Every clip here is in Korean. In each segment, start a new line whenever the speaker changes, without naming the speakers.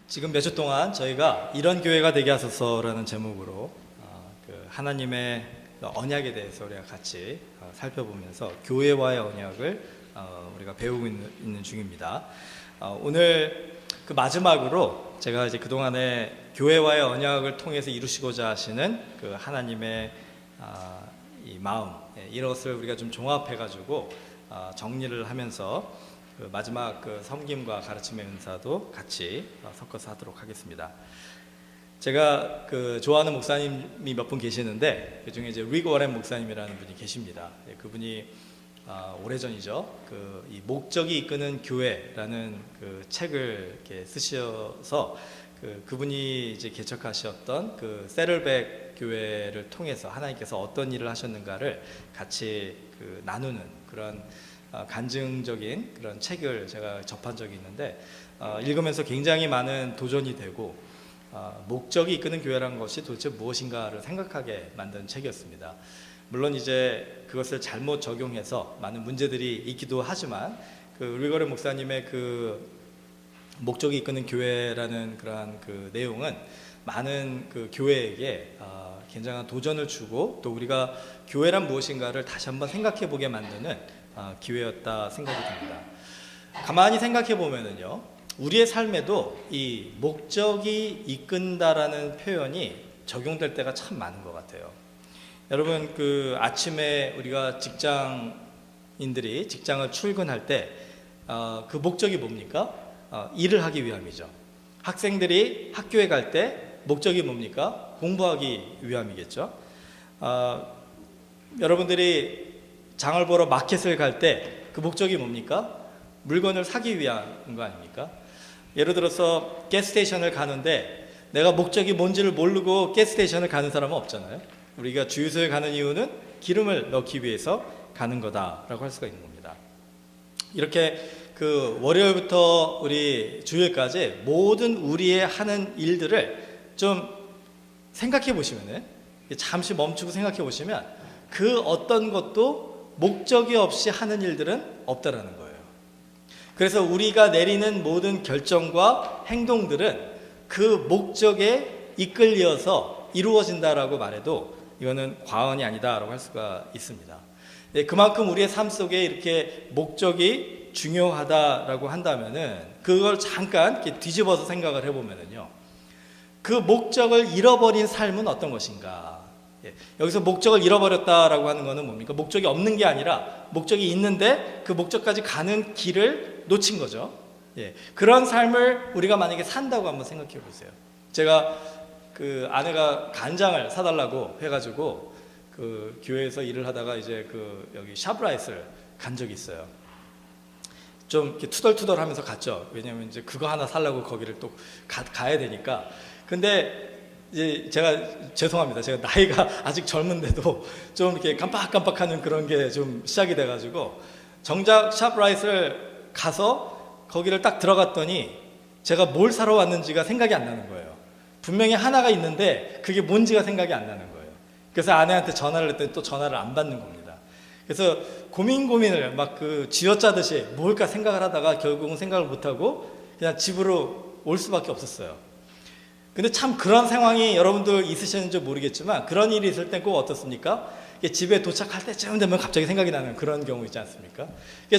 지금 몇 주 동안 저희가 이런 교회가 되게 하소서라는 제목으로 하나님의 언약에 대해서 우리가 같이 살펴보면서 교회와의 언약을 우리가 배우고 있는 중입니다. 오늘 그 마지막으로 제가 이제 그동안에 교회와의 언약을 통해서 이루시고자 하시는 그 하나님의 이 마음, 이것을 우리가 좀 종합해가지고 정리를 하면서 그 마지막 그 섬김과 가르침의 은사도 같이 섞어서 하도록 하겠습니다. 제가 그 좋아하는 목사님이 몇 분 계시는데 그 중에 이제 릭 워렌 목사님이라는 분이 계십니다. 그분이 오래전이죠. 그 이 목적이 이끄는 교회라는 그 책을 이렇게 쓰셔서 그분이 이제 개척하셨던 그 세를백 교회를 통해서 하나님께서 어떤 일을 하셨는가를 같이 그 나누는 그런 간증적인 그런 책을 제가 접한 적이 있는데 읽으면서 굉장히 많은 도전이 되고 목적이 이끄는 교회라는 것이 도대체 무엇인가를 생각하게 만든 책이었습니다. 물론 이제 그것을 잘못 적용해서 많은 문제들이 있기도 하지만 그 릭워렌 목사님의 그 목적이 이끄는 교회라는 그러한 그 내용은 많은 그 교회에게 굉장한 도전을 주고 또 우리가 교회란 무엇인가를 다시 한번 생각해 보게 만드는 기회였다 생각이 듭니다. 가만히 생각해 보면은요, 우리의 삶에도 이 목적이 이끈다라는 표현이 적용될 때가 참 많은 것 같아요. 여러분, 그 아침에 우리가 직장인들이 직장을 출근할 때 그 목적이 뭡니까? 일을 하기 위함이죠. 학생들이 학교에 갈 때 목적이 뭡니까? 공부하기 위함이겠죠. 여러분들이 장을 보러 마켓을 갈 때 그 목적이 뭡니까? 물건을 사기 위한 거 아닙니까? 예를 들어서 가스스테이션을 가는데 내가 목적이 뭔지를 모르고 가스스테이션을 가는 사람은 없잖아요. 우리가 주유소에 가는 이유는 기름을 넣기 위해서 가는 거다라고 할 수가 있는 겁니다. 이렇게 그 월요일부터 우리 주일까지 모든 우리의 하는 일들을 좀 생각해 보시면은, 잠시 멈추고 생각해 보시면 그 어떤 것도 목적이 없이 하는 일들은 없다라는 거예요. 그래서 우리가 내리는 모든 결정과 행동들은 그 목적에 이끌려서 이루어진다라고 말해도 이거는 과언이 아니다라고 할 수가 있습니다. 그만큼 우리의 삶 속에 이렇게 목적이 중요하다라고 한다면은 그걸 잠깐 이렇게 뒤집어서 생각을 해보면은요, 그 목적을 잃어버린 삶은 어떤 것인가? 여기서 목적을 잃어버렸다라고 하는 것은 뭡니까? 목적이 없는 게 아니라 목적이 있는데 그 목적까지 가는 길을 놓친 거죠. 그런 삶을 우리가 만약에 산다고 한번 생각해 보세요. 제가 그 아내가 간장을 사달라고 해가지고 그 교회에서 일을 하다가 이제 그 여기 샵라이스를 간 적이 있어요. 좀 이렇게 투덜투덜하면서 갔죠. 왜냐하면 이제 그거 하나 살라고 거기를 또 가야 되니까. 근데 이제 제가 죄송합니다. 제가 나이가 아직 젊은데도 좀 이렇게 깜빡깜빡하는 그런 게 좀 시작이 돼가지고 정작 샵라이스를 가서 거기를 딱 들어갔더니 제가 뭘 사러 왔는지가 생각이 안 나는 거예요. 분명히 하나가 있는데 그게 뭔지가 생각이 안 나는 거예요. 그래서 아내한테 전화를 했더니 또 전화를 안 받는 겁니다. 그래서 고민을 막 그 쥐어짜듯이 뭘까 생각을 하다가 결국은 생각을 못하고 그냥 집으로 올 수밖에 없었어요. 근데 참 그런 상황이 여러분들 있으셨는지 모르겠지만 그런 일이 있을 땐 꼭 어떻습니까? 집에 도착할 때쯤 되면 갑자기 생각이 나는 그런 경우 있지 않습니까?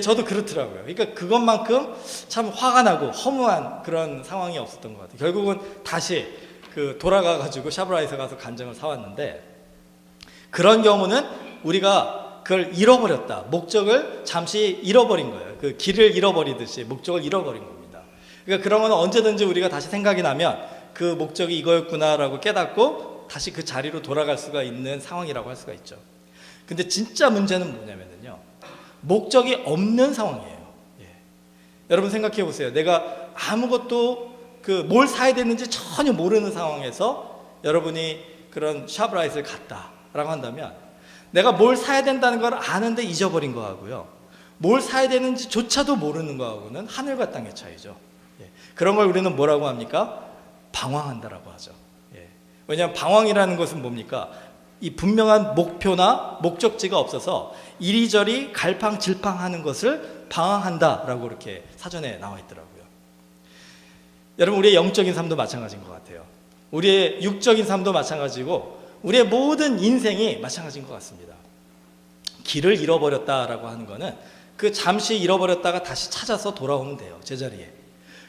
저도 그렇더라고요. 그러니까 그것만큼 참 화가 나고 허무한 그런 상황이 없었던 것 같아요. 결국은 다시 그 돌아가가지고 샤브라이서 가서 간장을 사왔는데, 그런 경우는 우리가 그걸 잃어버렸다. 목적을 잠시 잃어버린 거예요. 그 길을 잃어버리듯이 목적을 잃어버린 겁니다. 그러니까 그런 건 언제든지 우리가 다시 생각이 나면 그 목적이 이거였구나라고 깨닫고 다시 그 자리로 돌아갈 수가 있는 상황이라고 할 수가 있죠. 근데 진짜 문제는 뭐냐면요, 목적이 없는 상황이에요. 여러분 생각해 보세요. 내가 아무것도 뭘 사야 되는지 전혀 모르는 상황에서 여러분이 그런 샵라이트를 갔다라고 한다면 내가 뭘 사야 된다는 걸 아는데 잊어버린 거하고요, 뭘 사야 되는지조차도 모르는 거하고는 하늘과 땅의 차이죠. 그런 걸 우리는 뭐라고 합니까? 방황한다라고 하죠. 왜냐하면 방황이라는 것은 뭡니까? 이 분명한 목표나 목적지가 없어서 이리저리 갈팡질팡하는 것을 방황한다라고 이렇게 사전에 나와 있더라고요. 여러분, 우리의 영적인 삶도 마찬가지인 것 같아요. 우리의 육적인 삶도 마찬가지고 우리의 모든 인생이 마찬가지인 것 같습니다. 길을 잃어버렸다라고 하는 거는 그 잠시 잃어버렸다가 다시 찾아서 돌아오면 돼요, 제자리에.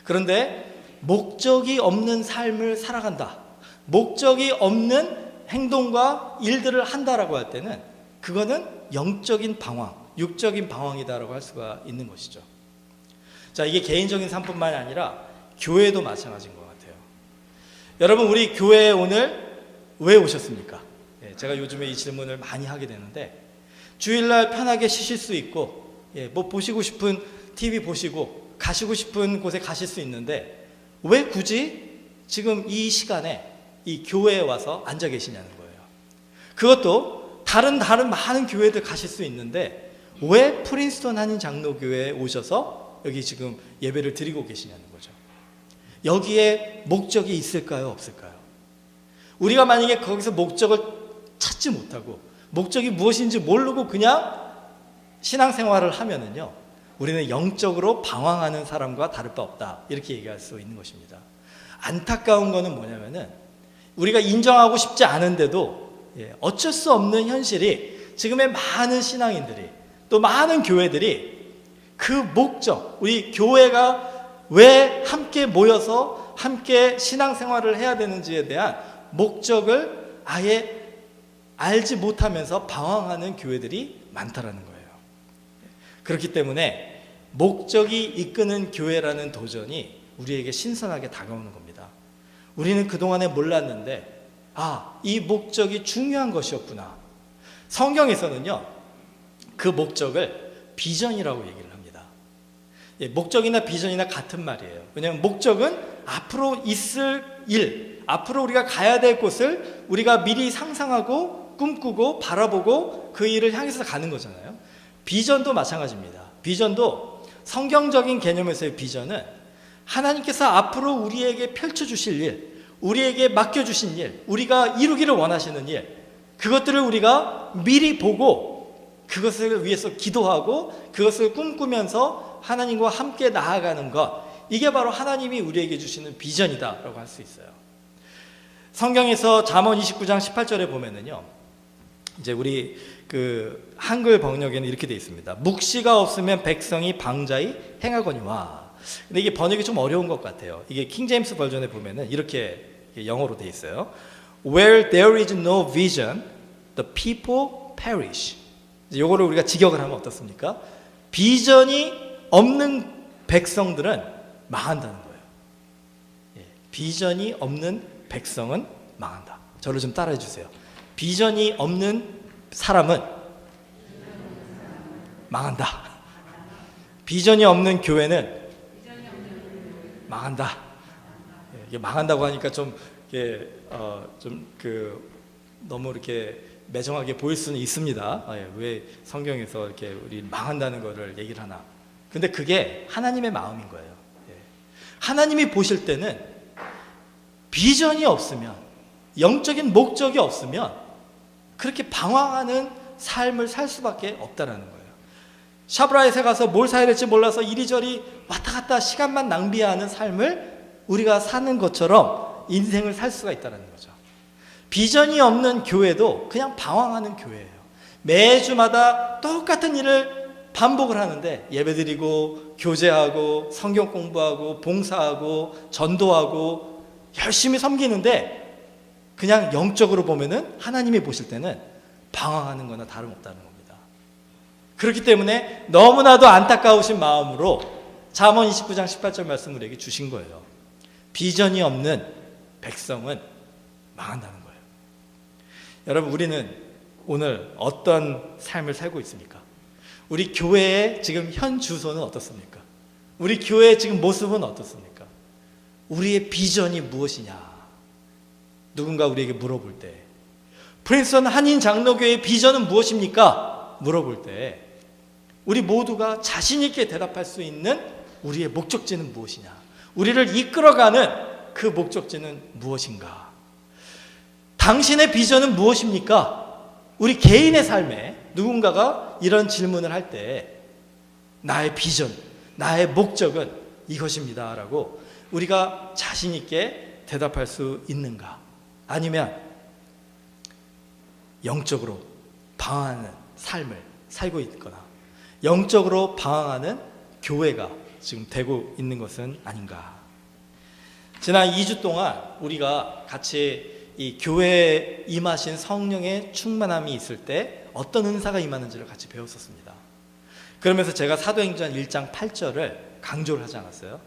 그런데 목적이 없는 삶을 살아간다, 목적이 없는 행동과 일들을 한다라고 할 때는 그거는 영적인 방황, 육적인 방황이다라고 할 수가 있는 것이죠. 자, 이게 개인적인 삶뿐만이 아니라 교회도 마찬가지인 것 같아요. 여러분, 우리 교회에 오늘 왜 오셨습니까? 제가 요즘에 이 질문을 많이 하게 되는데, 주일날 편하게 쉬실 수 있고, 뭐 보시고 싶은 TV 보시고 가시고 싶은 곳에 가실 수 있는데 왜 굳이 지금 이 시간에 이 교회에 와서 앉아 계시냐는 거예요. 그것도 다른 많은 교회들 가실 수 있는데 왜 프린스턴 한인 장로교회에 오셔서 여기 지금 예배를 드리고 계시냐는 거죠. 여기에 목적이 있을까요, 없을까요? 우리가 만약에 거기서 목적을 찾지 못하고 목적이 무엇인지 모르고 그냥 신앙생활을 하면은요, 우리는 영적으로 방황하는 사람과 다를 바 없다, 이렇게 얘기할 수 있는 것입니다. 안타까운 거는 뭐냐면은 우리가 인정하고 싶지 않은데도 어쩔 수 없는 현실이 지금의 많은 신앙인들이, 또 많은 교회들이 그 목적, 우리 교회가 왜 함께 모여서 함께 신앙생활을 해야 되는지에 대한 목적을 아예 알지 못하면서 방황하는 교회들이 많다라는 거예요. 그렇기 때문에 목적이 이끄는 교회라는 도전이 우리에게 신선하게 다가오는 겁니다. 우리는 그동안에 몰랐는데 이 목적이 중요한 것이었구나. 성경에서는요, 그 목적을 비전이라고 얘기를 합니다. 목적이나 비전이나 같은 말이에요. 왜냐하면 목적은 앞으로 있을 일, 앞으로 우리가 가야 될 곳을 우리가 미리 상상하고 꿈꾸고 바라보고 그 일을 향해서 가는 거잖아요. 비전도 마찬가지입니다. 비전도 성경적인 개념에서의 비전은 하나님께서 앞으로 우리에게 펼쳐주실 일, 우리에게 맡겨주신 일, 우리가 이루기를 원하시는 일, 그것들을 우리가 미리 보고 그것을 위해서 기도하고 그것을 꿈꾸면서 하나님과 함께 나아가는 것, 이게 바로 하나님이 우리에게 주시는 비전이다라고 할 수 있어요. 성경에서 잠언 29장 18절에 보면은요, 이제 우리 그 한글 번역에는 이렇게 되어 있습니다. 묵시가 없으면 백성이 방자히 행하거니와. 근데 이게 번역이 좀 어려운 것 같아요. 이게 킹제임스 버전에 보면은 이렇게 영어로 되어 있어요. Where there is no vision, the people perish. 이거를 우리가 직역을 하면 어떻습니까? 비전이 없는 백성들은 망한다는 거예요. 비전이 없는 백성은 망한다. 저를 좀 따라해 주세요. 비전이 없는 사람은 망한다. 비전이 없는 교회는 망한다. 이게 망한다고 하니까 좀 이게 너무 이렇게 매정하게 보일 수는 있습니다. 왜 성경에서 이렇게 우리 망한다는 거를 얘기를 하나? 근데 그게 하나님의 마음인 거예요. 하나님이 보실 때는 비전이 없으면, 영적인 목적이 없으면 그렇게 방황하는 삶을 살 수밖에 없다라는 거예요. 샤브라잇에 가서 뭘 사야 될지 몰라서 이리저리 왔다 갔다 시간만 낭비하는 삶을 우리가 사는 것처럼 인생을 살 수가 있다는 거죠. 비전이 없는 교회도 그냥 방황하는 교회예요. 매주마다 똑같은 일을 반복을 하는데 예배드리고 교제하고 성경 공부하고 봉사하고 전도하고 열심히 섬기는데 그냥 영적으로 보면은 하나님이 보실 때는 방황하는 거나 다름없다는 겁니다. 그렇기 때문에 너무나도 안타까우신 마음으로 잠언 29장 18절 말씀을 우리에게 주신 거예요. 비전이 없는 백성은 망한다는 거예요. 여러분, 우리는 오늘 어떤 삶을 살고 있습니까? 우리 교회의 지금 현 주소는 어떻습니까? 우리 교회의 지금 모습은 어떻습니까? 우리의 비전이 무엇이냐? 누군가 우리에게 물어볼 때, 프린스턴 한인 장로교회의 비전은 무엇입니까? 물어볼 때 우리 모두가 자신 있게 대답할 수 있는 우리의 목적지는 무엇이냐? 우리를 이끌어가는 그 목적지는 무엇인가? 당신의 비전은 무엇입니까? 우리 개인의 삶에 누군가가 이런 질문을 할 때 나의 비전, 나의 목적은 이것입니다 라고 우리가 자신 있게 대답할 수 있는가? 아니면 영적으로 방황하는 삶을 살고 있거나 영적으로 방황하는 교회가 지금 되고 있는 것은 아닌가? 지난 2주 동안 우리가 같이 이 교회에 임하신 성령의 충만함이 있을 때 어떤 은사가 임하는지를 같이 배웠었습니다. 그러면서 제가 사도행전 1장 8절을 강조를 하지 않았어요?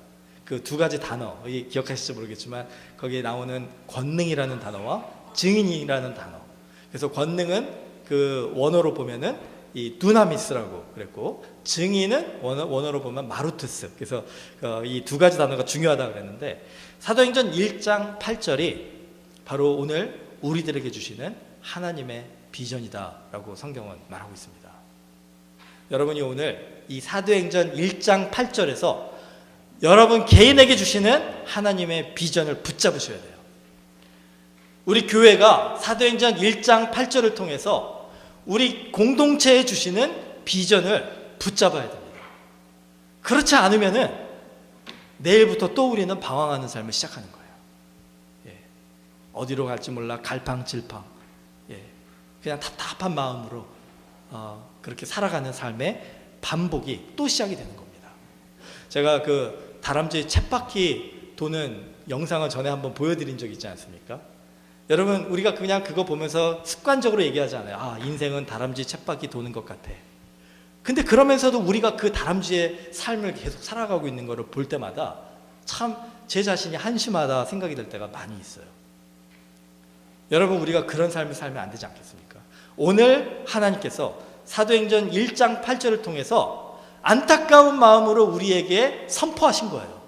그 두 가지 단어, 기억하실지 모르겠지만 거기에 나오는 권능이라는 단어와 증인이라는 단어. 그래서 권능은 그 원어로 보면은 이 두나미스라고 그랬고, 증인은 원어로 보면 마루투스. 그래서 이 두 가지 단어가 중요하다고 그랬는데, 사도행전 1장 8절이 바로 오늘 우리들에게 주시는 하나님의 비전이다라고 성경은 말하고 있습니다. 여러분이 오늘 이 사도행전 1장 8절에서 여러분 개인에게 주시는 하나님의 비전을 붙잡으셔야 돼요. 우리 교회가 사도행전 1장 8절을 통해서 우리 공동체에 주시는 비전을 붙잡아야 됩니다. 그렇지 않으면은 내일부터 또 우리는 방황하는 삶을 시작하는 거예요. 예. 어디로 갈지 몰라 갈팡질팡. 예. 그냥 답답한 마음으로 그렇게 살아가는 삶의 반복이 또 시작이 되는 겁니다. 제가 그 다람쥐 쳇바퀴 도는 영상을 전에 한번 보여드린 적 있지 않습니까? 여러분, 우리가 그냥 그거 보면서 습관적으로 얘기하지 않아요. 아, 인생은 다람쥐 쳇바퀴 도는 것 같아. 근데 그러면서도 우리가 그 다람쥐의 삶을 계속 살아가고 있는 것을 볼 때마다 참 제 자신이 한심하다 생각이 들 때가 많이 있어요. 여러분, 우리가 그런 삶을 살면 안 되지 않겠습니까? 오늘 하나님께서 사도행전 1장 8절을 통해서 안타까운 마음으로 우리에게 선포하신 거예요.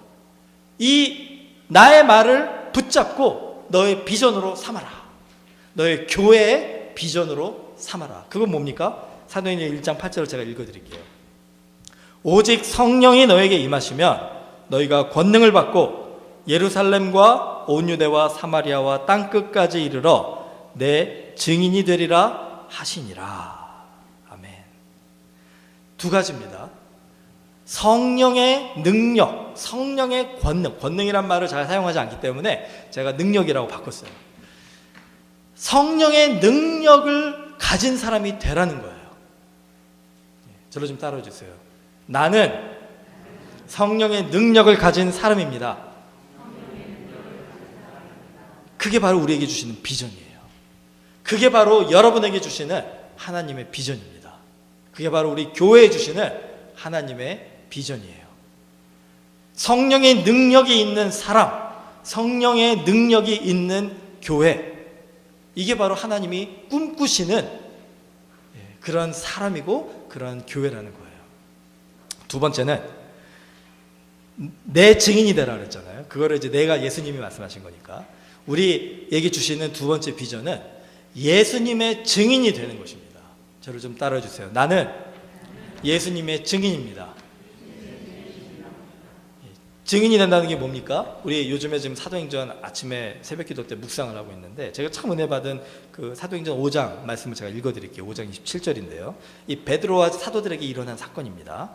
이 나의 말을 붙잡고 너의 비전으로 삼아라. 너의 교회의 비전으로 삼아라. 그건 뭡니까? 사도행전 1장 8절을 제가 읽어드릴게요. 오직 성령이 너에게 임하시면 너희가 권능을 받고 예루살렘과 온 유대와 사마리아와 땅끝까지 이르러 내 증인이 되리라 하시니라. 아멘. 두 가지입니다. 성령의 능력, 성령의 권능이란 말을 잘 사용하지 않기 때문에 제가 능력이라고 바꿨어요. 성령의 능력을 가진 사람이 되라는 거예요. 저를 좀 따라해 주세요. 나는 성령의 능력을 가진 사람입니다. 그게 바로 우리에게 주시는 비전이에요. 그게 바로 여러분에게 주시는 하나님의 비전입니다. 그게 바로 우리 교회에 주시는 하나님의 비전이에요. 성령의 능력이 있는 사람, 성령의 능력이 있는 교회, 이게 바로 하나님이 꿈꾸시는 그런 사람이고 그런 교회라는 거예요. 두 번째는 내 증인이 되라 그랬잖아요. 그거를 이제 내가 예수님이 말씀하신 거니까 우리에게 주시는 두 번째 비전은 예수님의 증인이 되는 것입니다. 저를 좀 따라해 주세요. 나는 예수님의 증인입니다. 증인이 된다는 게 뭡니까? 우리 요즘에 지금 사도행전 아침에 새벽기도 때 묵상을 하고 있는데 제가 참 은혜 받은 그 사도행전 5장 말씀을 제가 읽어드릴게요. 5장 27절인데요. 이 베드로와 사도들에게 일어난 사건입니다.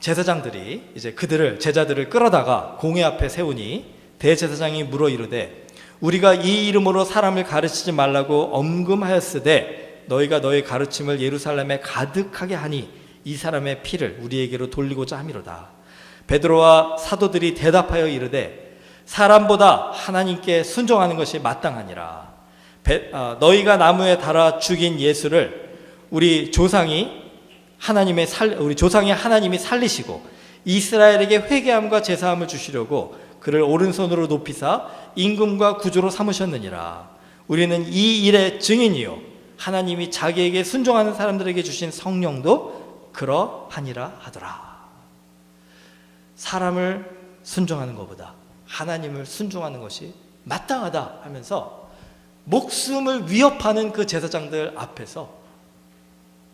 제사장들이 이제 그들을 제자들을 끌어다가 공회 앞에 세우니 대제사장이 물어 이르되 우리가 이 이름으로 사람을 가르치지 말라고 엄금하였으되 너희가 너희 가르침을 예루살렘에 가득하게 하니 이 사람의 피를 우리에게로 돌리고자 함이로다. 베드로와 사도들이 대답하여 이르되 사람보다 하나님께 순종하는 것이 마땅하니라. 너희가 나무에 달아 죽인 예수를 우리 조상이 하나님이 살리시고 이스라엘에게 회개함과 제사함을 주시려고 그를 오른손으로 높이사 임금과 구주로 삼으셨느니라. 우리는 이 일의 증인이요 하나님이 자기에게 순종하는 사람들에게 주신 성령도 그러하니라 하더라. 사람을 순종하는 것보다 하나님을 순종하는 것이 마땅하다 하면서 목숨을 위협하는 그 제사장들 앞에서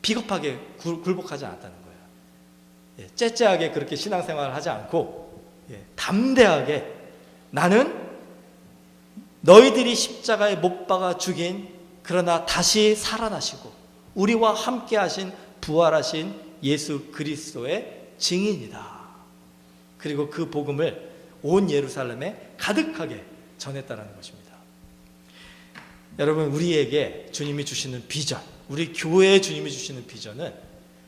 비겁하게 굴복하지 않았다는 거예요. 째째하게 그렇게 신앙생활을 하지 않고 담대하게 나는 너희들이 십자가에 못 박아 죽인 그러나 다시 살아나시고 우리와 함께 하신 부활하신 예수 그리스도의 증인이다. 그리고 그 복음을 온 예루살렘에 가득하게 전했다라는 것입니다. 여러분, 우리에게 주님이 주시는 비전, 우리 교회에 주님이 주시는 비전은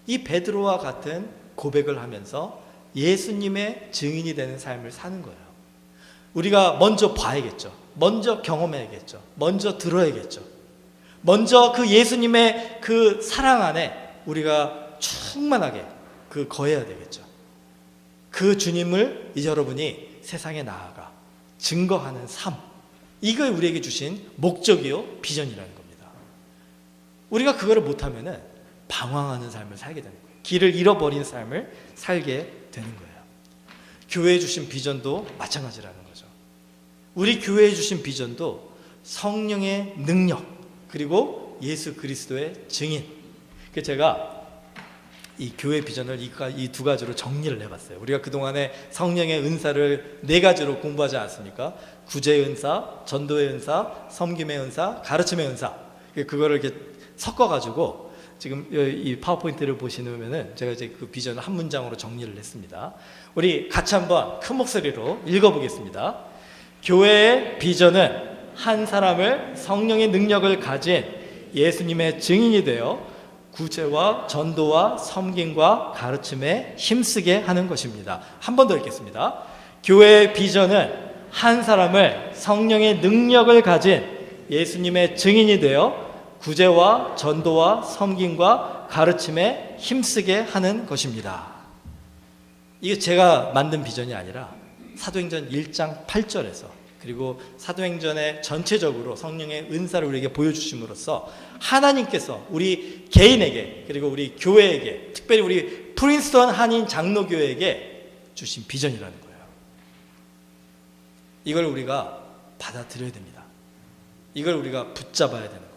이 베드로와 같은 고백을 하면서 예수님의 증인이 되는 삶을 사는 거예요. 우리가 먼저 봐야겠죠. 먼저 경험해야겠죠. 먼저 들어야겠죠. 먼저 그 예수님의 그 사랑 안에 우리가 충만하게 거해야 되겠죠. 그 주님을 이제 여러분이 세상에 나아가 증거하는 삶, 이걸 우리에게 주신 목적이요 비전이라는 겁니다. 우리가 그거를 못하면은 방황하는 삶을 살게 되는 거예요. 길을 잃어버린 삶을 살게 되는 거예요. 교회에 주신 비전도 마찬가지라는 거죠. 우리 교회에 주신 비전도 성령의 능력, 그리고 예수 그리스도의 증인. 그래서 제가 이 교회 비전을 이 두 가지로 정리를 해봤어요. 우리가 그동안에 성령의 은사를 4가지로 공부하지 않았습니까? 구제의 은사, 전도의 은사, 섬김의 은사, 가르침의 은사. 그거를 이렇게 섞어가지고 지금 이 파워포인트를 보시면은 제가 이제 그 비전을 한 문장으로 정리를 했습니다. 우리 같이 한번 큰 목소리로 읽어보겠습니다. 교회의 비전은 한 사람을 성령의 능력을 가진 예수님의 증인이 되어 구제와 전도와 섬김과 가르침에 힘쓰게 하는 것입니다. 한 번 더 읽겠습니다. 교회의 비전은 한 사람을 성령의 능력을 가진 예수님의 증인이 되어 구제와 전도와 섬김과 가르침에 힘쓰게 하는 것입니다. 이게 제가 만든 비전이 아니라 사도행전 1장 8절에서 그리고 사도행전의 전체적으로 성령의 은사를 우리에게 보여주심으로써 하나님께서 우리 개인에게 그리고 우리 교회에게, 특별히 우리 프린스턴 한인 장로교회에게 주신 비전이라는 거예요. 이걸 우리가 받아들여야 됩니다. 이걸 우리가 붙잡아야 되는 거예요.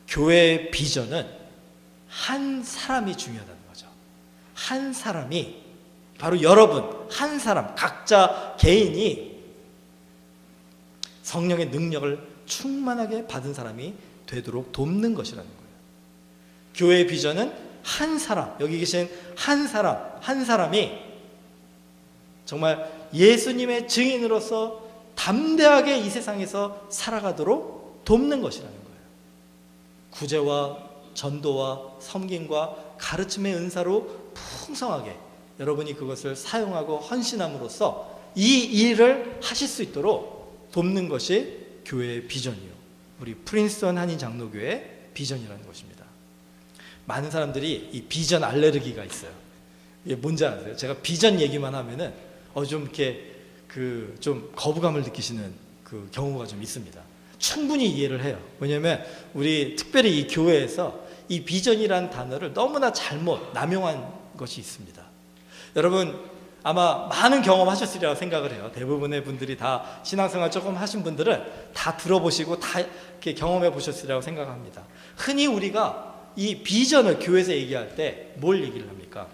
교회의 비전은 한 사람이 중요하다는 거죠. 한 사람이, 바로 여러분, 한 사람, 각자 개인이 성령의 능력을 충만하게 받은 사람이 되도록 돕는 것이라는 거예요. 교회의 비전은 한 사람, 여기 계신 한 사람이 정말 예수님의 증인으로서 담대하게 이 세상에서 살아가도록 돕는 것이라는 거예요. 구제와 전도와 섬김과 가르침의 은사로 풍성하게 여러분이 그것을 사용하고 헌신함으로써 이 일을 하실 수 있도록 돕는 것이 교회의 비전이요, 우리 프린스턴 한인 장로교회의 비전이라는 것입니다. 많은 사람들이 이 비전 알레르기가 있어요. 이게 뭔지 아세요? 제가 비전 얘기만 하면은 좀 이렇게 좀 거부감을 느끼시는 그 경우가 좀 있습니다. 충분히 이해를 해요. 왜냐하면 우리 특별히 이 교회에서 이 비전이라는 단어를 너무나 잘못 남용한 것이 있습니다. 여러분 아마 많은 경험하셨으리라고 생각을 해요. 대부분의 분들이 다 신앙생활 조금 하신 분들은 다 들어보시고 다 이렇게 경험해 보셨으리라고 생각합니다. 흔히 우리가 이 비전을 교회에서 얘기할 때 뭘 얘기를 합니까?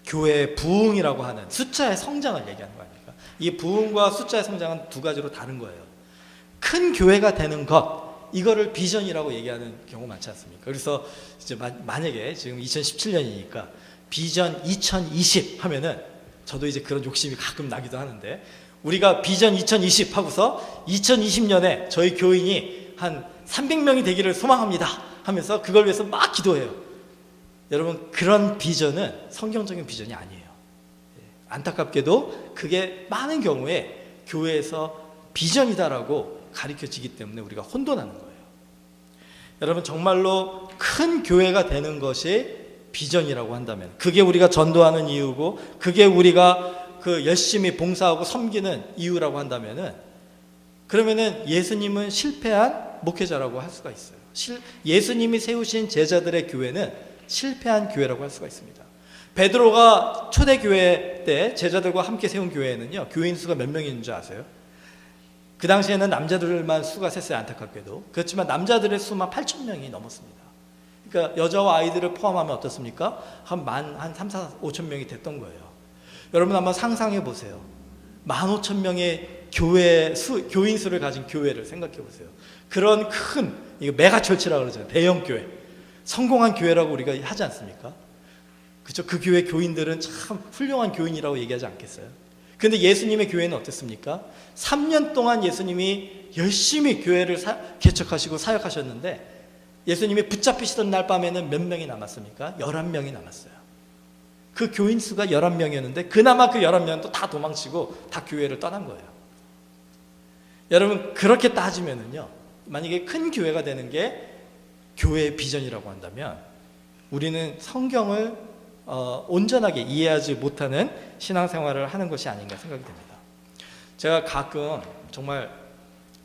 교회의 부흥이라고 하는 숫자의 성장을 얘기하는 거 아닙니까? 이 부흥과 숫자의 성장은 두 가지로 다른 거예요. 큰 교회가 되는 것, 이거를 비전이라고 얘기하는 경우 많지 않습니까? 그래서 이제 만약에 지금 2017년이니까 비전 2020 하면은 저도 이제 그런 욕심이 가끔 나기도 하는데, 우리가 비전 2020 하고서 2020년에 저희 교인이 한 300명이 되기를 소망합니다 하면서 그걸 위해서 막 기도해요. 여러분, 그런 비전은 성경적인 비전이 아니에요. 안타깝게도 그게 많은 경우에 교회에서 비전이다라고 가르쳐지기 때문에 우리가 혼돈하는 거예요. 여러분, 정말로 큰 교회가 되는 것이 비전이라고 한다면, 그게 우리가 전도하는 이유고, 그게 우리가 열심히 봉사하고 섬기는 이유라고 한다면은, 그러면은 예수님은 실패한 목회자라고 할 수가 있어요. 예수님이 세우신 제자들의 교회는 실패한 교회라고 할 수가 있습니다. 베드로가 초대교회 때 제자들과 함께 세운 교회에는요, 교인 수가 몇 명이 있는 줄 아세요? 그 당시에는 남자들만 수가 셌어요, 안타깝게도. 그렇지만 남자들의 수만 8,000명이 넘었습니다. 그러니까 여자와 아이들을 포함하면 어떻습니까? 한 3, 4, 5천 명이 됐던 거예요. 여러분 한번 상상해 보세요. 15,000명의 교인 수를 가진 교회를 생각해 보세요. 그런 큰, 이거 메가철치라고 그러잖아요. 대형 교회. 성공한 교회라고 우리가 하지 않습니까? 그렇죠? 그 교회 교인들은 참 훌륭한 교인이라고 얘기하지 않겠어요? 그런데 예수님의 교회는 어땠습니까? 3년 동안 예수님이 열심히 교회를 개척하시고 사역하셨는데 예수님이 붙잡히시던 날 밤에는 몇 명이 남았습니까? 11명이 남았어요. 그 교인 수가 11명이었는데 그나마 그 11명은 또 다 도망치고 다 교회를 떠난 거예요. 여러분, 그렇게 따지면은요, 만약에 큰 교회가 되는 게 교회의 비전이라고 한다면 우리는 성경을 온전하게 이해하지 못하는 신앙생활을 하는 것이 아닌가 생각이 됩니다. 제가 가끔 정말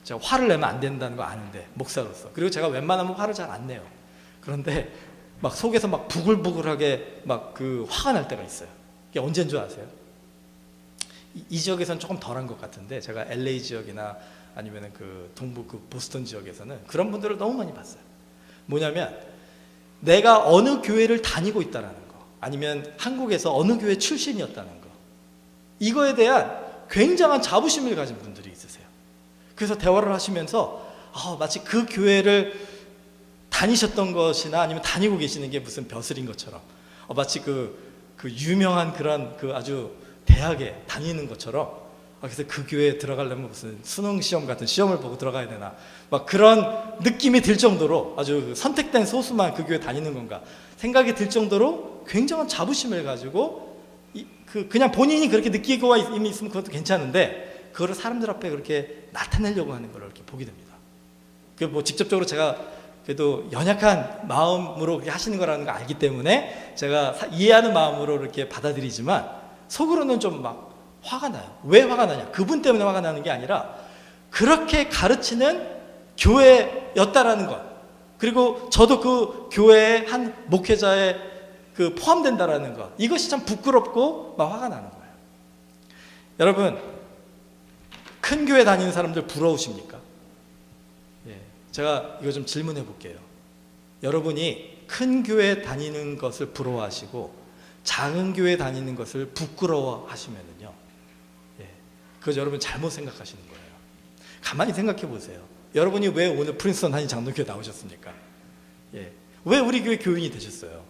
제가 화를 내면 안 된다는 거 아는데, 목사로서, 그리고 제가 웬만하면 화를 잘 안 내요. 그런데 막 속에서 막 부글부글하게 막 그 화가 날 때가 있어요. 이게 언제인 줄 아세요? 이 지역에서는 조금 덜한 것 같은데 제가 LA 지역이나 아니면 그 동부 그 보스턴 지역에서는 그런 분들을 너무 많이 봤어요. 뭐냐면 내가 어느 교회를 다니고 있다는 거, 아니면 한국에서 어느 교회 출신이었다는 거, 이거에 대한 굉장한 자부심을 가진 분들이 있으세요. 그래서 대화를 하시면서 마치 그 교회를 다니셨던 것이나 아니면 다니고 계시는 게 무슨 벼슬인 것처럼, 마치 그 유명한 그런 그 아주 대학에 다니는 것처럼, 그래서 그 교회에 들어가려면 무슨 수능 시험 같은 시험을 보고 들어가야 되나, 막 그런 느낌이 들 정도로, 아주 선택된 소수만 그 교회 다니는 건가 생각이 들 정도로 굉장한 자부심을 가지고 그냥 본인이 그렇게 느끼고 이미 있으면 그것도 괜찮은데 그거를 사람들 앞에 그렇게 나타내려고 하는 걸 이렇게 보게 됩니다. 그 뭐 직접적으로 제가 그래도 연약한 마음으로 그렇게 하시는 거라는 걸 알기 때문에 제가 이해하는 마음으로 이렇게 받아들이지만 속으로는 좀 막 화가 나요. 왜 화가 나냐? 그분 때문에 화가 나는 게 아니라 그렇게 가르치는 교회였다라는 것, 그리고 저도 그 교회의 한 목회자에 그 포함된다라는 것, 이것이 참 부끄럽고 막 화가 나는 거예요. 여러분, 큰 교회 다니는 사람들 부러우십니까? 제가 이거 좀 질문해 볼게요. 여러분이 큰 교회 다니는 것을 부러워하시고 작은 교회 다니는 것을 부끄러워하시면은요, 그거 여러분 잘못 생각하시는 거예요. 가만히 생각해 보세요. 여러분이 왜 오늘 프린스턴 한인 장로교회 나오셨습니까? 왜 우리 교회 교인이 되셨어요?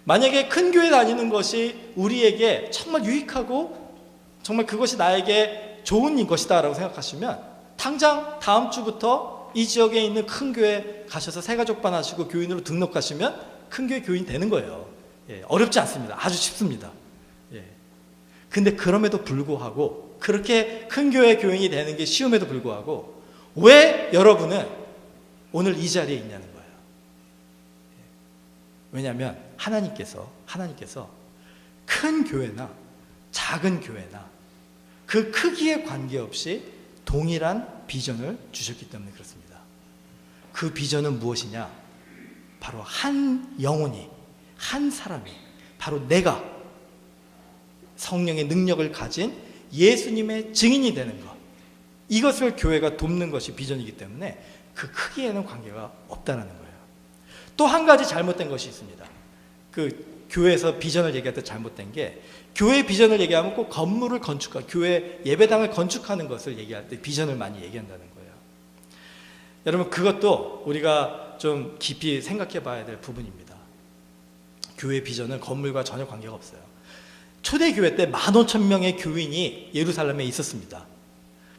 만약에 큰 교회 다니는 것이 우리에게 정말 유익하고 정말 그것이 나에게 좋은 것이다 라고 생각하시면 당장 다음 주부터 이 지역에 있는 큰 교회 가셔서 새가족반 하시고 교인으로 등록하시면 큰 교회 교인 되는 거예요. 어렵지 않습니다. 아주 쉽습니다. 근데 그럼에도 불구하고, 그렇게 큰 교회 교인이 되는 게 쉬움에도 불구하고 왜 여러분은 오늘 이 자리에 있냐는 거예요. 왜냐하면 하나님께서 큰 교회나 작은 교회나 그 크기에 관계없이 동일한 비전을 주셨기 때문에 그렇습니다. 그 비전은 무엇이냐? 바로 한 영혼이, 한 사람이, 바로 내가 성령의 능력을 가진 예수님의 증인이 되는 것, 이것을 교회가 돕는 것이 비전이기 때문에 그 크기에는 관계가 없다는 거예요. 또 한 가지 잘못된 것이 있습니다. 그 교회에서 비전을 얘기할 때 잘못된 게, 교회 비전을 얘기하면 꼭 건물을 건축하고 교회 예배당을 건축하는 것을 얘기할 때 비전을 많이 얘기한다는 거예요. 여러분, 그것도 우리가 좀 깊이 생각해 봐야 될 부분입니다. 교회 비전은 건물과 전혀 관계가 없어요. 초대교회 때 15,000명의 교인이 예루살렘에 있었습니다.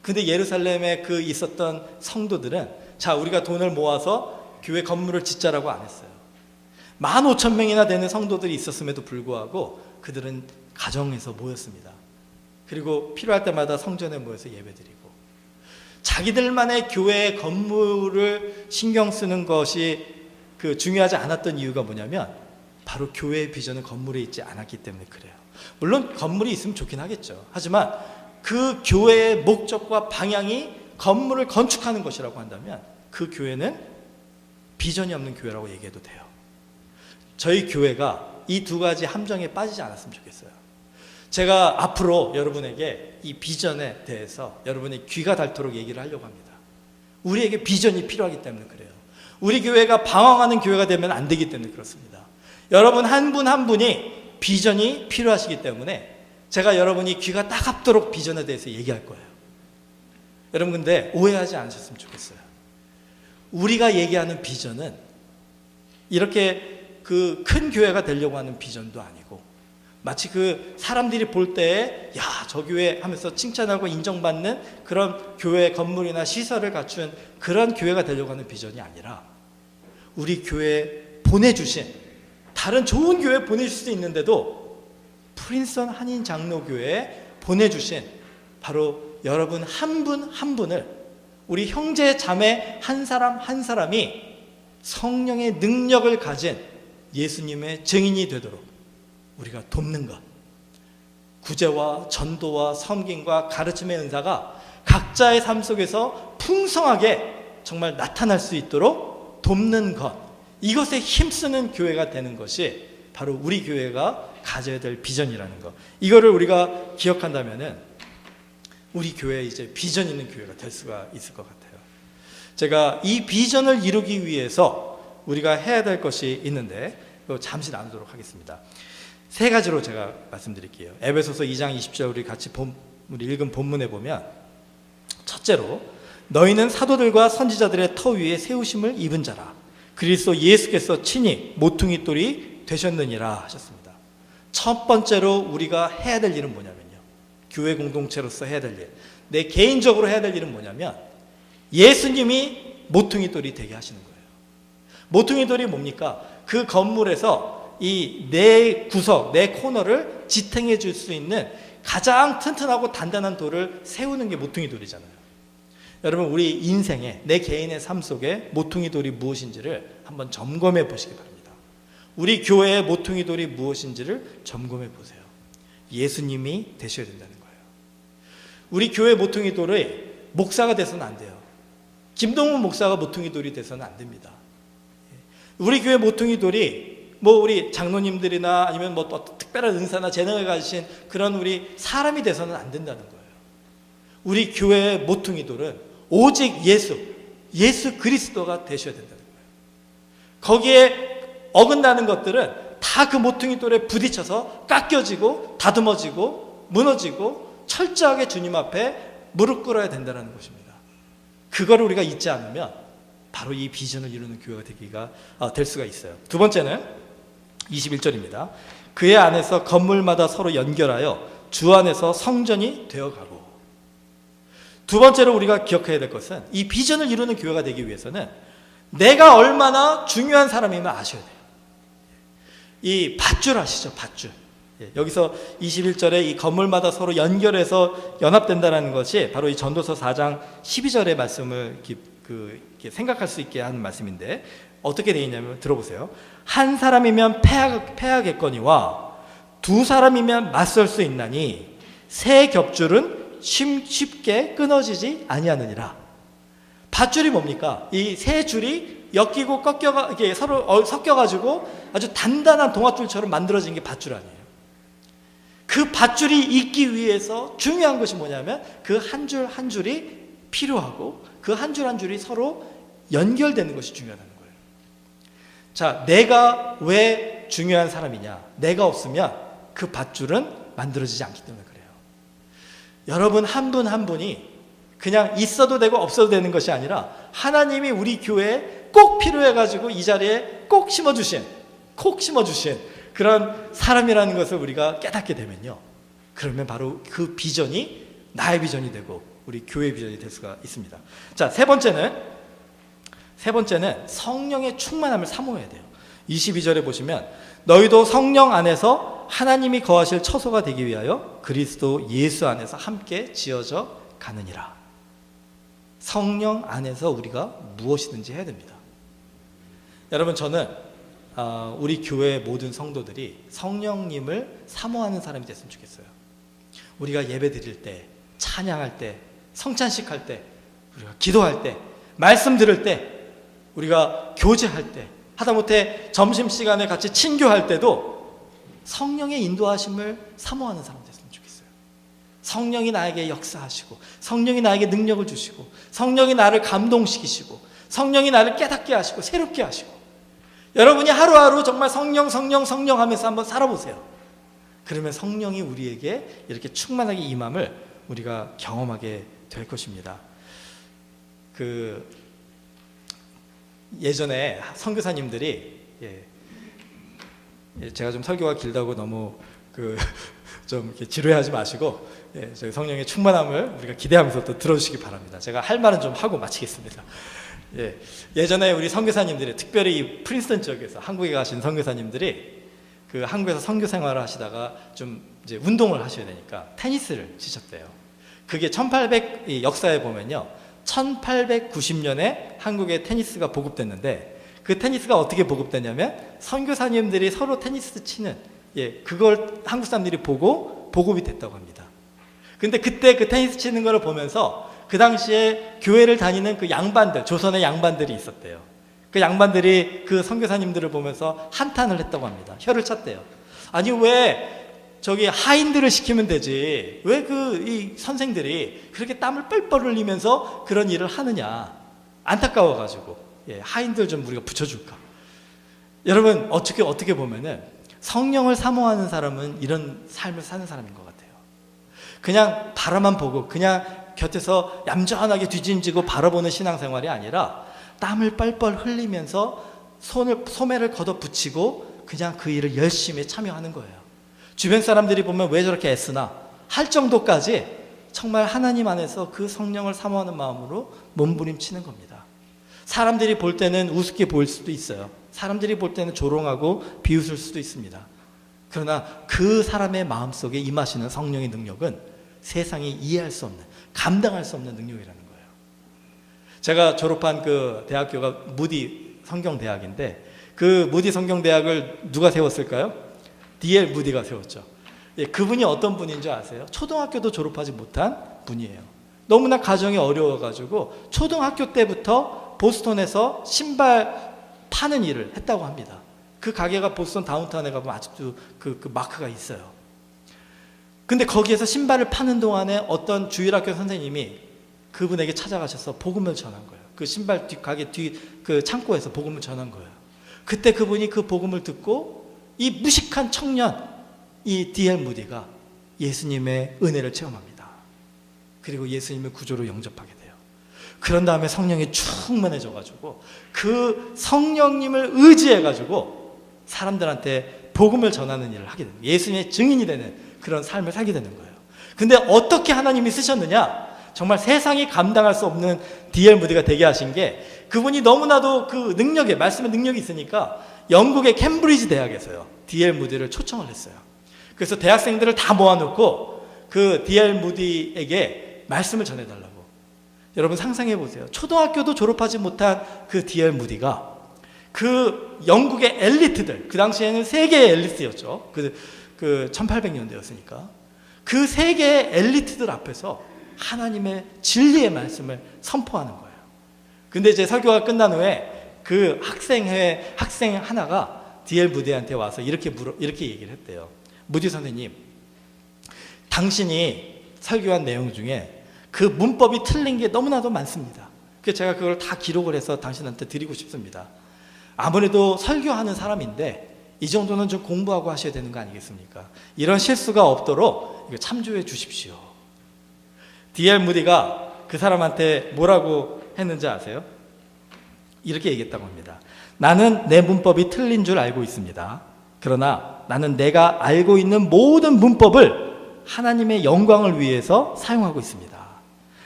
근데 예루살렘에 그 있었던 성도들은, 자, 우리가 돈을 모아서 교회 건물을 짓자라고 안 했어요. 15,000명이나 되는 성도들이 있었음에도 불구하고 그들은 가정에서 모였습니다. 그리고 필요할 때마다 성전에 모여서 예배드리고, 자기들만의 교회 건물을 신경 쓰는 것이 중요하지 않았던 이유가 뭐냐면 바로 교회의 비전은 건물에 있지 않았기 때문에 그래요. 물론 건물이 있으면 좋긴 하겠죠. 하지만 그 교회의 목적과 방향이 건물을 건축하는 것이라고 한다면 그 교회는 비전이 없는 교회라고 얘기해도 돼요. 저희 교회가 이 두 가지 함정에 빠지지 않았으면 좋겠어요. 제가 앞으로 여러분에게 이 비전에 대해서 여러분의 귀가 닳도록 얘기를 하려고 합니다. 우리에게 비전이 필요하기 때문에 그래요. 우리 교회가 방황하는 교회가 되면 안 되기 때문에 그렇습니다. 여러분 한 분 한 분이 비전이 필요하시기 때문에 제가 여러분이 귀가 따갑도록 비전에 대해서 얘기할 거예요. 여러분, 근데 오해하지 않으셨으면 좋겠어요. 우리가 얘기하는 비전은 이렇게 그 큰 교회가 되려고 하는 비전도 아니고, 마치 그 사람들이 볼 때에 야, 저 교회 하면서 칭찬하고 인정받는 그런 교회 건물이나 시설을 갖춘 그런 교회가 되려고 하는 비전이 아니라, 우리 교회에 보내주신, 다른 좋은 교회에 보내줄 수도 있는데도 프린스턴 한인 장로교회에 보내주신 바로 여러분 한 분 한 분을, 우리 형제 자매 한 사람 한 사람이 성령의 능력을 가진 예수님의 증인이 되도록 우리가 돕는 것, 구제와 전도와 섬김과 가르침의 은사가 각자의 삶 속에서 풍성하게 정말 나타날 수 있도록 돕는 것, 이것에 힘쓰는 교회가 되는 것이 바로 우리 교회가 가져야 될 비전이라는 것, 이거를 우리가 기억한다면은 우리 교회에 이제 비전 있는 교회가 될 수가 있을 것 같아요. 제가 이 비전을 이루기 위해서 우리가 해야 될 것이 있는데 잠시 나누도록 하겠습니다. 세 가지로 제가 말씀드릴게요. 에베소서 2장 20절 우리 같이 우리 읽은 본문에 보면, 첫째로 너희는 사도들과 선지자들의 터 위에 세우심을 입은 자라. 그리스도 예수께서 친히 모퉁이 돌이 되셨느니라 하셨습니다. 첫 번째로 우리가 해야 될 일은 뭐냐면요, 교회 공동체로서 해야 될 일, 내 개인적으로 해야 될 일은 뭐냐면 예수님이 모퉁이 돌이 되게 하시는 거예요. 모퉁이 돌이 뭡니까? 그 건물에서 이 내 구석, 내 코너를 지탱해 줄 수 있는 가장 튼튼하고 단단한 돌을 세우는 게 모퉁이 돌이잖아요. 여러분, 우리 인생에, 내 개인의 삶 속에 모퉁이 돌이 무엇인지를 한번 점검해 보시기 바랍니다. 우리 교회의 모퉁이 돌이 무엇인지를 점검해 보세요. 예수님이 되셔야 된다는 거예요. 우리 교회 모퉁이 돌이 목사가 돼서는 안 돼요. 김동훈 목사가 모퉁이 돌이 돼서는 안 됩니다. 우리 교회 모퉁이 돌이 우리 장로님들이나 아니면 또 특별한 은사나 재능을 가지신 그런 우리 사람이 돼서는 안 된다는 거예요. 우리 교회의 모퉁이 돌은 오직 예수 그리스도가 되셔야 된다는 거예요. 거기에 어긋나는 것들은 다 그 모퉁이 돌에 부딪혀서 깎여지고 다듬어지고 무너지고 철저하게 주님 앞에 무릎 꿇어야 된다는 것입니다. 그거를 우리가 잊지 않으면 바로 이 비전을 이루는 교회가 될 수가 있어요. 두 번째는 21절입니다. 그의 안에서 건물마다 서로 연결하여 주 안에서 성전이 되어가고. 두 번째로 우리가 기억해야 될 것은, 이 비전을 이루는 교회가 되기 위해서는 내가 얼마나 중요한 사람임을 아셔야 돼요. 이 밧줄 아시죠? 밧줄. 여기서 21절에 이 건물마다 서로 연결해서 연합된다는 것이 바로 이 전도서 4장 12절의 말씀을 이렇게 생각할 수 있게 하는 말씀인데, 어떻게 되어 있냐면 들어보세요. 한 사람이면 패하겠거니와 두 사람이면 맞설 수 있나니 세 겹줄은 쉽게 끊어지지 아니하느니라. 밧줄이 뭡니까? 이 세 줄이 엮이고 이게 서로 섞여가지고 아주 단단한 동아줄처럼 만들어진 게 밧줄 아니에요. 그 밧줄이 있기 위해서 중요한 것이 뭐냐면 그 한 줄 한 줄이 필요하고 그 한 줄 한 줄이 서로 연결되는 것이 중요하다는 거예요. 자, 내가 왜 중요한 사람이냐? 내가 없으면 그 밧줄은 만들어지지 않기 때문에 그래요. 여러분 한 분 한 분이 그냥 있어도 되고 없어도 되는 것이 아니라 하나님이 우리 교회에 꼭 필요해가지고 이 자리에 꼭 심어주신 그런 사람이라는 것을 우리가 깨닫게 되면요, 그러면 바로 그 비전이 나의 비전이 되고 우리 교회의 비전이 될 수가 있습니다. 자, 세 번째는 성령의 충만함을 사모해야 돼요. 22절에 보시면 너희도 성령 안에서 하나님이 거하실 처소가 되기 위하여 그리스도 예수 안에서 함께 지어져 가느니라. 성령 안에서 우리가 무엇이든지 해야 됩니다. 여러분, 저는 우리 교회의 모든 성도들이 성령님을 사모하는 사람이 됐으면 좋겠어요. 우리가 예배 드릴 때, 찬양할 때, 성찬식 할 때, 우리가 기도할 때, 말씀 들을 때, 우리가 교제할 때, 하다못해 점심시간에 같이 친교할 때도 성령의 인도하심을 사모하는 사람 됐으면 좋겠어요. 성령이 나에게 역사하시고, 성령이 나에게 능력을 주시고, 성령이 나를 감동시키시고, 성령이 나를 깨닫게 하시고 새롭게 하시고, 여러분이 하루하루 정말 성령 하면서 한번 살아보세요. 그러면 성령이 우리에게 이렇게 충만하게 임함을 우리가 경험하게 될 것입니다. 예전에 선교사님들이 제가 좀 설교가 길다고 너무 좀 이렇게 지루해하지 마시고, 저희 성령의 충만함을 우리가 기대하면서 또 들어주시기 바랍니다. 제가 할 말은 좀 하고 마치겠습니다. 예전에 우리 선교사님들이, 특별히 이 프린스턴 지역에서 한국에 가신 선교사님들이 한국에서 선교 생활을 하시다가 좀 이제 운동을 하셔야 되니까 테니스를 치셨대요. 그게 1800 역사에 보면요, 1890년에 한국에 테니스가 보급됐는데, 그 테니스가 어떻게 보급됐냐면 선교사님들이 서로 테니스 치는, 그걸 한국 사람들이 보고 보급이 됐다고 합니다. 근데 그때 그 테니스 치는 걸 보면서 그 당시에 교회를 다니는 그 양반들, 조선의 양반들이 있었대요. 그 양반들이 그 선교사님들을 보면서 한탄을 했다고 합니다. 혀를 찼대요. 아니, 왜 저기 하인들을 시키면 되지, 왜 이 선생들이 그렇게 땀을 뻘뻘 흘리면서 그런 일을 하느냐, 안타까워가지고 하인들 좀 우리가 붙여줄까. 여러분, 어떻게 보면은 성령을 사모하는 사람은 이런 삶을 사는 사람인 것 같아요. 그냥 바라만 보고 그냥 곁에서 얌전하게 뒤짐지고 바라보는 신앙생활이 아니라 땀을 뻘뻘 흘리면서 소매를 걷어붙이고 그냥 그 일을 열심히 참여하는 거예요. 주변 사람들이 보면 왜 저렇게 애쓰나 할 정도까지 정말 하나님 안에서 그 성령을 사모하는 마음으로 몸부림치는 겁니다. 사람들이 볼 때는 우습게 보일 수도 있어요. 사람들이 볼 때는 조롱하고 비웃을 수도 있습니다. 그러나 그 사람의 마음속에 임하시는 성령의 능력은 세상이 이해할 수 없는, 감당할 수 없는 능력이라는 거예요. 제가 졸업한 그 대학교가 무디 성경대학인데, 그 무디 성경대학을 누가 세웠을까요? D.L. 무디가 세웠죠. 그분이 어떤 분인 줄 아세요? 초등학교도 졸업하지 못한 분이에요. 너무나 가정이 어려워가지고 초등학교 때부터 보스턴에서 신발 파는 일을 했다고 합니다. 그 가게가 보스턴 다운타운에 가보면 아직도 그 마크가 있어요. 근데 거기에서 신발을 파는 동안에 어떤 주일학교 선생님이 그분에게 찾아가셔서 복음을 전한 거예요. 그 신발 가게 그 창고에서 복음을 전한 거예요. 그때 그분이 그 복음을 듣고 이 무식한 청년, 이 D.L. 무디가 예수님의 은혜를 체험합니다. 그리고 예수님의 구조로 영접하게 돼요. 그런 다음에 성령이 충만해져가지고 그 성령님을 의지해가지고 사람들한테 복음을 전하는 일을 하게 됩니다. 예수님의 증인이 되는 그런 삶을 살게 되는 거예요. 근데 어떻게 하나님이 쓰셨느냐? 정말 세상이 감당할 수 없는 D.L. 무디가 되게 하신 게, 그분이 너무나도 그 능력에, 말씀의 능력이 있으니까 영국의 캠브리지 대학에서요, D.L. 무디를 초청을 했어요. 그래서 대학생들을 다 모아놓고 그 D.L. 무디에게 말씀을 전해달라고. 여러분 상상해 보세요. 초등학교도 졸업하지 못한 그 D.L. 무디가 그 영국의 엘리트들, 그 당시에는 세계의 엘리트였죠. 그 1800년대였으니까 그 세계의 엘리트들 앞에서 하나님의 진리의 말씀을 선포하는 거예요. 근데 이제 설교가 끝난 후에 그 학생 하나가 D.L. 무디한테 와서 이렇게 얘기를 했대요. 무디 선생님, 당신이 설교한 내용 중에 그 문법이 틀린 게 너무나도 많습니다. 그래서 제가 그걸 다 기록을 해서 당신한테 드리고 싶습니다. 아무래도 설교하는 사람인데 이 정도는 좀 공부하고 하셔야 되는 거 아니겠습니까? 이런 실수가 없도록 이거 참조해 주십시오. D.L. 무디가 그 사람한테 뭐라고 했는지 아세요? 이렇게 얘기했다고 합니다. 나는 내 문법이 틀린 줄 알고 있습니다. 그러나 나는 내가 알고 있는 모든 문법을 하나님의 영광을 위해서 사용하고 있습니다.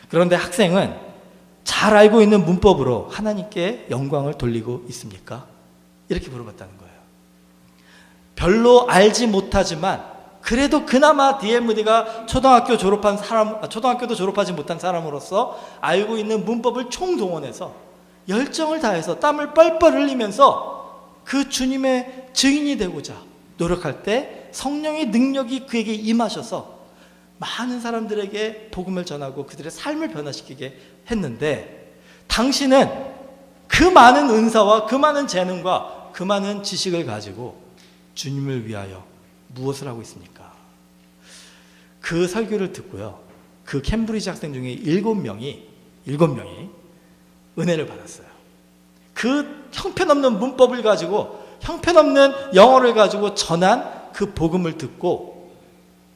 그런데 학생은 잘 알고 있는 문법으로 하나님께 영광을 돌리고 있습니까? 이렇게 물어봤다는 거예요. 별로 알지 못하지만 그래도 그나마 D.L. 무디가 초등학교도 졸업하지 못한 사람으로서 알고 있는 문법을 총동원해서 열정을 다해서 땀을 뻘뻘 흘리면서 그 주님의 증인이 되고자 노력할 때 성령의 능력이 그에게 임하셔서 많은 사람들에게 복음을 전하고 그들의 삶을 변화시키게 했는데, 당신은 그 많은 은사와 그 많은 재능과 그 많은 지식을 가지고 주님을 위하여 무엇을 하고 있습니까? 그 설교를 듣고요, 그 캠브리지 학생 중에 7명이 은혜를 받았어요. 그 형편없는 문법을 가지고, 형편없는 영어를 가지고 전한 그 복음을 듣고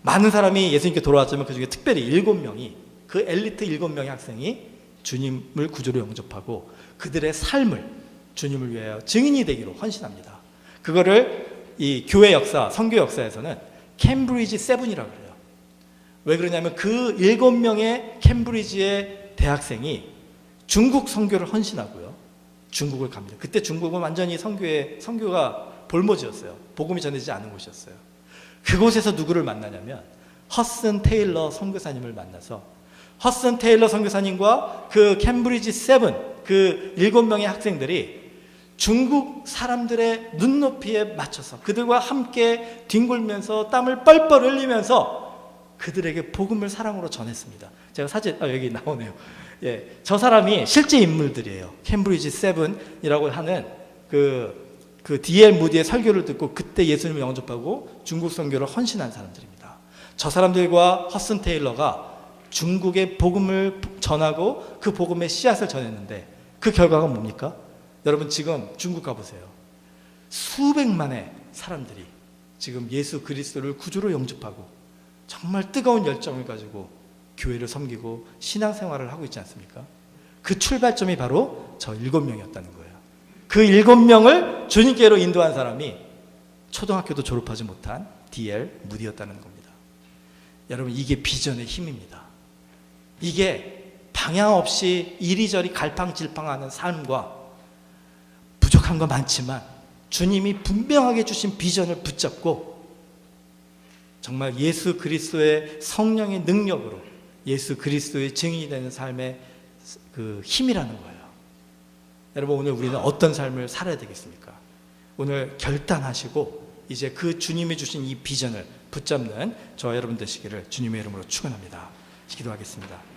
많은 사람이 예수님께 돌아왔지만 그 중에 특별히 7명이, 그 엘리트 7명의 학생이 주님을 구주로 영접하고 그들의 삶을 주님을 위하여 증인이 되기로 헌신합니다. 그거를 이 교회 역사, 선교 역사에서는 캠브리지 세븐이라고 그래요. 왜 그러냐면 그 7명의 캠브리지의 대학생이 중국 선교를 헌신하고요. 중국을 갑니다. 그때 중국은 완전히 선교가 볼모지였어요. 복음이 전해지지 않은 곳이었어요. 그곳에서 누구를 만나냐면 허슨 테일러 선교사님을 만나서 허슨 테일러 선교사님과 그 캠브리지 세븐, 그 7명의 학생들이 중국 사람들의 눈높이에 맞춰서 그들과 함께 뒹굴면서 땀을 뻘뻘 흘리면서 그들에게 복음을 사랑으로 전했습니다. 제가 사진 여기 나오네요. 예, 저 사람이 실제 인물들이에요. 캠브리지 세븐이라고 하는 그 D.L. 무디의 설교를 듣고 그때 예수님을 영접하고 중국 선교를 헌신한 사람들입니다. 저 사람들과 허슨 테일러가 중국의 복음을 전하고 그 복음의 씨앗을 전했는데 그 결과가 뭡니까? 여러분 지금 중국 가보세요. 수백만의 사람들이 지금 예수 그리스도를 구주로 영접하고 정말 뜨거운 열정을 가지고 교회를 섬기고 신앙생활을 하고 있지 않습니까? 그 출발점이 바로 저 7명이었다는 거예요. 그 7명을 주님께로 인도한 사람이 초등학교도 졸업하지 못한 D.L. 무디였다는 겁니다. 여러분 이게 비전의 힘입니다. 이게 방향 없이 이리저리 갈팡질팡하는 삶과 부족한 거 많지만 주님이 분명하게 주신 비전을 붙잡고 정말 예수 그리스도의 성령의 능력으로 예수 그리스도의 증인이 되는 삶의 그 힘이라는 거예요. 여러분 오늘 우리는 어떤 삶을 살아야 되겠습니까? 오늘 결단하시고 이제 그 주님이 주신 이 비전을 붙잡는 저와 여러분 되시기를 주님의 이름으로 축원합니다. 기도하겠습니다.